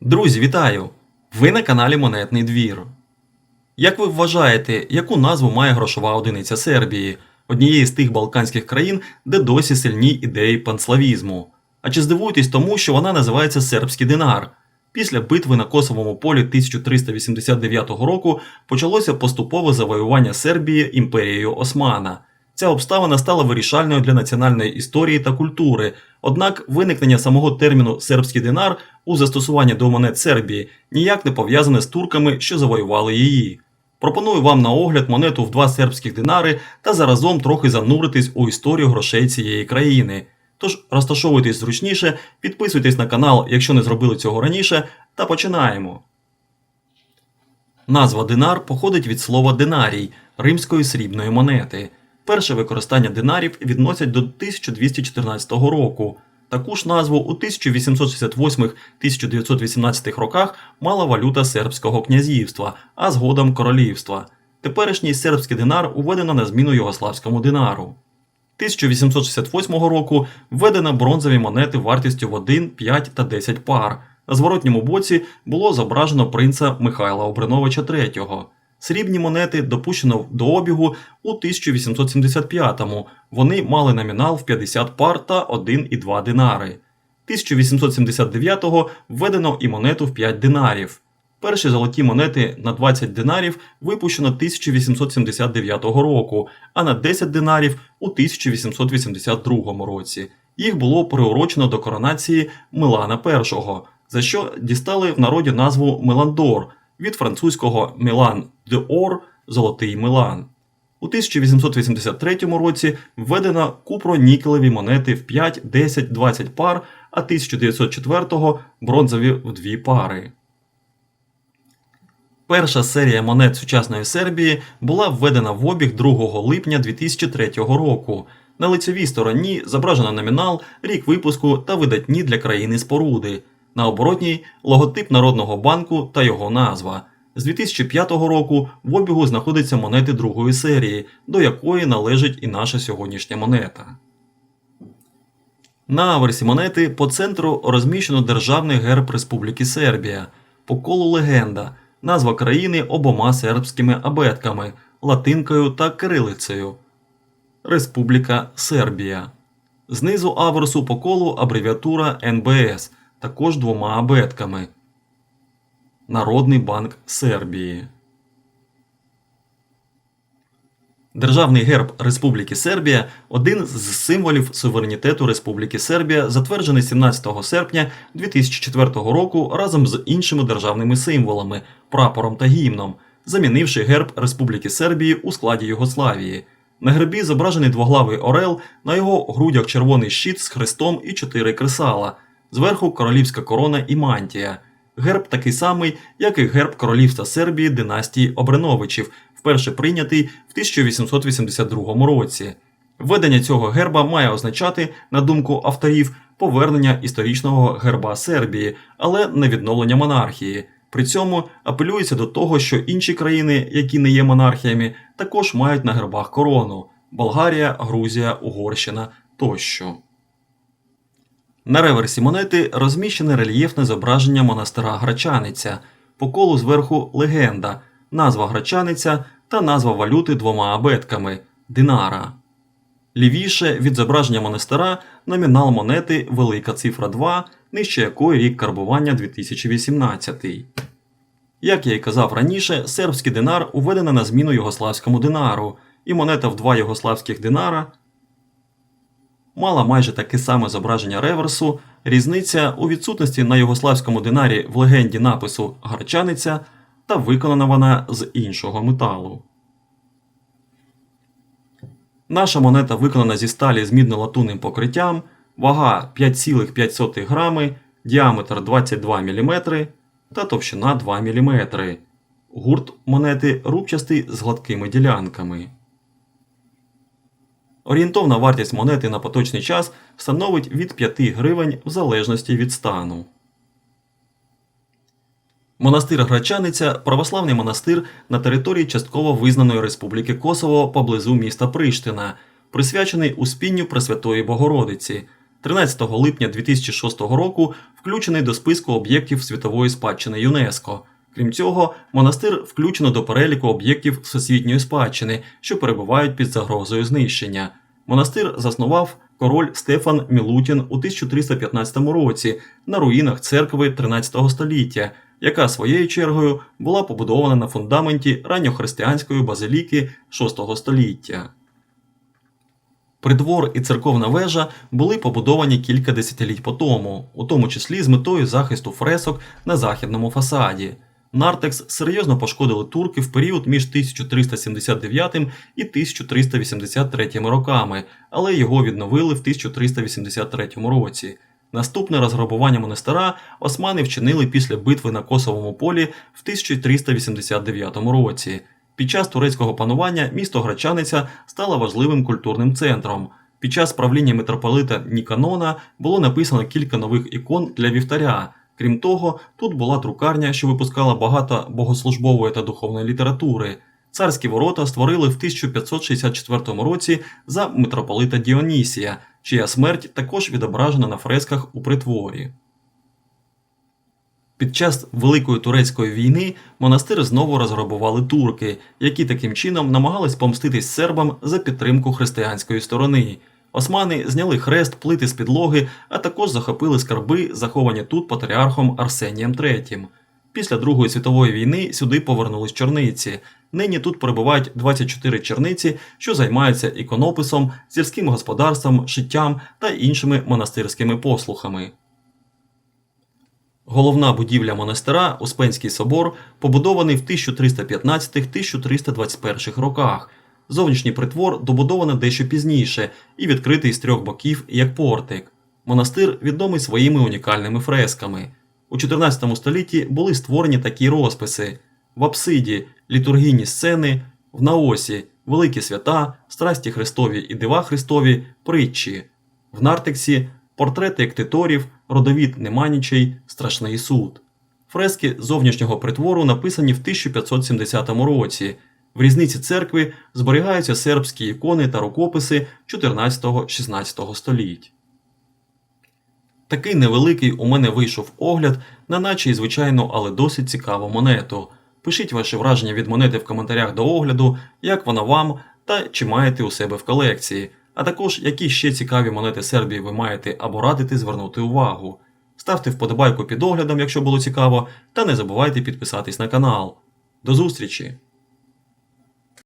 Друзі, вітаю! Ви на каналі Монетний двір. Як ви вважаєте, яку назву має грошова одиниця Сербії, однієї з тих балканських країн, де досі сильні ідеї панславізму? А чи здивуєтесь тому, що вона називається сербський динар? Після битви на Косовому полі 1389 року почалося поступове завоювання Сербії імперією Османа. Ця обставина стала вирішальною для національної історії та культури, однак виникнення самого терміну «сербський динар» у застосуванні до монет Сербії ніяк не пов'язане з турками, що завоювали її. Пропоную вам на огляд монету в 2 сербських динари та заразом трохи зануритись у історію грошей цієї країни. Тож розташовуйтесь зручніше, підписуйтесь на канал, якщо не зробили цього раніше, та починаємо. Назва динар походить від слова динарій – римської срібної монети. Перше використання динарів відносять до 1214 року. Таку ж назву у 1868-1918 роках мала валюта Сербського князівства, а згодом королівства. Теперішній сербський динар уведено на зміну югославському динару. 1868 року введено бронзові монети вартістю в 1, 5 та 10 пар. На зворотньому боці було зображено принца Михайла Обреновича III. Срібні монети допущено до обігу у 1875-му, вони мали номінал в 50 пар та 1 і 2 динари. 1879-го введено і монету в 5 динарів. Перші золоті монети на 20 динарів випущено 1879 року, а на 10 динарів у 1882 році. Їх було приурочено до коронації Милана І, за що дістали в народі назву Меландор, від французького «Мілан де Ор» – «Золотий Милан». У 1883 році введено купро-нікелеві монети в 5, 10, 20 пар, а 1904-го – бронзові в 2 пари. Перша серія монет сучасної Сербії була введена в обіг 2 липня 2003 року. На лицевій стороні зображено номінал, рік випуску та видатні для країни споруди. На оборотній – логотип Народного банку та його назва. З 2005 року в обігу знаходяться монети другої серії, до якої належить і наша сьогоднішня монета. На аверсі монети по центру розміщено державний герб Республіки Сербія. По колу легенда – назва країни обома сербськими абетками – латинкою та кирилицею. Республіка Сербія. Знизу аверсу по колу абревіатура НБС – також 2 абетками. Народний банк Сербії. Державний герб Республіки Сербія – один з символів суверенітету Республіки Сербія, затверджений 17 серпня 2004 року разом з іншими державними символами, прапором та гімном, замінивши герб Республіки Сербії у складі Югославії. На гербі зображений двоглавий орел, на його грудях червоний щит з хрестом і 4 кресала. Зверху королівська корона і мантія. Герб такий самий, як і герб королівства Сербії династії Обреновичів, вперше прийнятий в 1882 році. Введення цього герба має означати, на думку авторів, повернення історичного герба Сербії, але не відновлення монархії. При цьому апелюється до того, що інші країни, які не є монархіями, також мають на гербах корону – Болгарія, Грузія, Угорщина тощо. На реверсі монети розміщене рельєфне зображення монастира Грачаниця, по колу зверху легенда, назва Грачаниця та назва валюти 2 абетками – динара. Лівіше від зображення монастира номінал монети велика цифра 2, нижче якої рік карбування 2018. Як я й казав раніше, сербський динар уведено на зміну югославському динару, і монета в 2 югославських динара мала майже таке саме зображення реверсу, різниця у відсутності на югославському динарі в легенді напису «Грачаниця» та виконана вона з іншого металу. Наша монета виконана зі сталі з мідно-латунним покриттям, вага 5,5 грами, діаметр 22 мм та товщина 2 мм. Гурт монети рубчастий з гладкими ділянками. Орієнтовна вартість монети на поточний час становить від 5 гривень в залежності від стану. Монастир Грачаниця – православний монастир на території частково визнаної Республіки Косово поблизу міста Приштина, присвячений Успінню Пресвятої Богородиці. 13 липня 2006 року включений до списку об'єктів світової спадщини ЮНЕСКО. Крім цього, монастир включено до переліку об'єктів всесвітньої спадщини, що перебувають під загрозою знищення. Монастир заснував король Стефан Мілутін у 1315 році на руїнах церкви 13 століття, яка своєю чергою була побудована на фундаменті ранньохристиянської базиліки 6 століття. Придвор і церковна вежа були побудовані кілька десятиліть по тому, у тому числі з метою захисту фресок на західному фасаді. Нартекс серйозно пошкодили турки в період між 1379 і 1383 роками, але його відновили в 1383 році. Наступне розграбування монастира османи вчинили після битви на Косовому полі в 1389 році. Під час турецького панування місто Гречаниця стало важливим культурним центром. Під час правління митрополита Ніканона було написано кілька нових ікон для вівтаря. Крім того, тут була друкарня, що випускала багато богослужбової та духовної літератури. Царські ворота створили в 1564 році за митрополита Діонісія, чия смерть також відображена на фресках у притворі. Під час Великої турецької війни монастир знову розграбували турки, які таким чином намагались помститись сербам за підтримку християнської сторони. Османи зняли хрест, плити з підлоги, а також захопили скарби, заховані тут патріархом Арсенієм III. Після Другої світової війни сюди повернулись черниці. Нині тут перебувають 24 черниці, що займаються іконописом, сільським господарством, шиттям та іншими монастирськими послухами. Головна будівля монастира, Успенський собор, побудований в 1315-1321 роках. Зовнішній притвор добудовано дещо пізніше і відкритий з трьох боків як портик. Монастир відомий своїми унікальними фресками. У 14 столітті були створені такі розписи: в апсиді – літургійні сцени, в наосі – великі свята, страсті Христові і дива Христові, притчі, в нартексі – портрети ектиторів, родовід Неманічей, страшний суд. Фрески зовнішнього притвору написані в 1570 році. В різниці церкви зберігаються сербські ікони та рукописи 14-16 століть. Такий невеликий у мене вийшов огляд на наче й звичайну, але досить цікаву монету. Пишіть ваші враження від монети в коментарях до огляду, як вона вам та чи маєте у себе в колекції, а також які ще цікаві монети Сербії ви маєте або радите звернути увагу. Ставте вподобайку під оглядом, якщо було цікаво, та не забувайте підписатись на канал. До зустрічі!